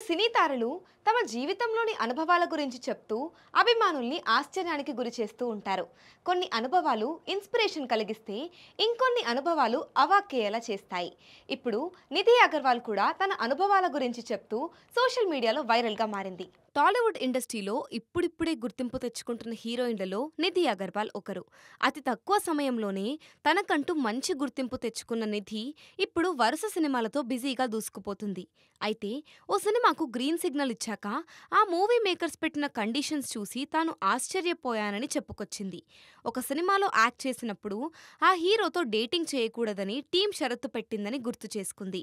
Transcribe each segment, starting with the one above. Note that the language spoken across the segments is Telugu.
సినీ తారలు తమ జీవితంలోని అనుభవాల గురించి చెప్తూ అభిమానుల్ని ఆశ్చర్యానికి గురి చేస్తూ ఉంటారు. కొన్ని అనుభవాలు ఇన్స్పిరేషన్ కలిగిస్తే ఇంకొన్ని అనుభవాలు అవాక్కయ్యేలా చేస్తాయి. ఇప్పుడు నిధి అగర్వాల్ కూడా తన అనుభవాల గురించి చెప్తూ సోషల్ మీడియాలో వైరల్గా మారింది. టాలీవుడ్ ఇండస్ట్రీలో ఇప్పుడిప్పుడే గుర్తింపు తెచ్చుకుంటున్న హీరోయిన్లలో నిధి అగర్వాల్ ఒకరు. అతి తక్కువ సమయంలోనే తనకంటూ మంచి గుర్తింపు తెచ్చుకున్న నిధి ఇప్పుడు వరుస సినిమాలతో బిజీగా దూసుకుపోతుంది. అయితే ఓ సినిమాకు గ్రీన్ సిగ్నల్ ఇచ్చాక ఆ మూవీ మేకర్స్ పెట్టిన కండిషన్స్ చూసి తాను ఆశ్చర్యపోయానని చెప్పుకొచ్చింది. ఒక సినిమాలో యాక్ట్ చేసినప్పుడు ఆ హీరోతో డేటింగ్ చేయకూడదని టీం షరతు పెట్టిందని గుర్తు చేసుకుంది.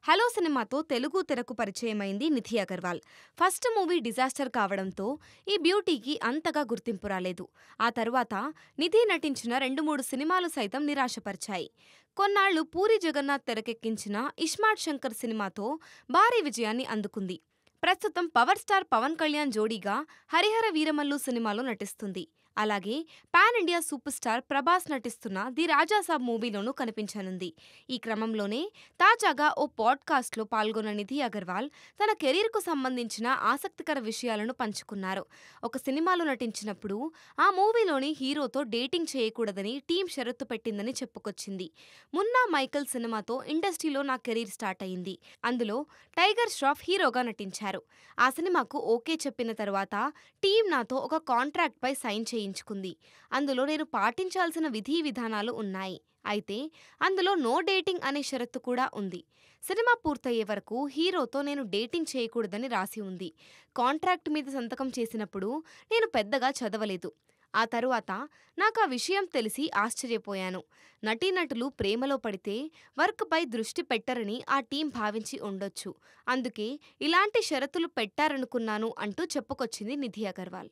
హలో సినిమాతో Telugu తెరకు పరిచయమైంది Nidhi Agarwal. First movie disaster కావడంతో ఈ బ్యూటీకి అంతగా గుర్తింపు రాలేదు. ఆ తరువాత నిధి నటించిన 2-3 సినిమాలు సైతం నిరాశపరిచాయి. కొన్నాళ్లు పూరి జగన్నాథ్ తెరకెక్కించిన ఇస్మార్ట్ శంకర్ సినిమాతో భారీ విజయాన్ని అందుకుంది. ప్రస్తుతం పవర్ స్టార్ పవన్ కళ్యాణ్ జోడీగా హరిహర వీరమల్లు సినిమాలో నటిస్తుంది. అలాగే pan India super star Prabhas నటిస్తున్న ది రాజాసాబ్ మూవీలోనూ కనిపించనుంది. ఈ క్రమంలోనే తాజాగా ఓ పాడ్కాస్ట్లో పాల్గొన్న నిధి అగర్వాల్ తన కెరీర్కు సంబంధించిన ఆసక్తికర విషయాలను పంచుకున్నారు. ఒక సినిమాలో నటించినప్పుడు ఆ మూవీలోని హీరోతో డేటింగ్ చేయకూడదని టీం షరతు పెట్టిందని చెప్పుకొచ్చింది. మున్నా మైకల్ సినిమాతో ఇండస్ట్రీలో నా కెరీర్ స్టార్ట్ అయింది. అందులో టైగర్ ష్రాఫ్ హీరోగా నటించారు. ఆ సినిమాకు ఓకే చెప్పిన తర్వాత టీం నాతో ఒక కాంట్రాక్ట్ పై సైన్ చేయించుకుంది. అందులో నేను పాటించాల్సిన విధి విధానాలు ఉన్నాయి. అయితే అందులో నో డేటింగ్ అనే షరతు కూడా ఉంది. సినిమా పూర్తయ్యే వరకు హీరోతో నేను డేటింగ్ చేయకూడదని రాసి ఉంది. కాంట్రాక్ట్ మీద సంతకం చేసినప్పుడు నేను పెద్దగా చదవలేదు. ఆ తరువాత నాకు ఆ విషయం తెలిసి ఆశ్చర్యపోయాను. నటీనటులు ప్రేమలో పడితే వర్క్పై దృష్టి పెట్టరని ఆ టీం భావించి ఉండొచ్చు. అందుకే ఇలాంటి షరతులు పెట్టారనుకున్నాను అంటూ చెప్పుకొచ్చింది నిధి అగర్వాల్.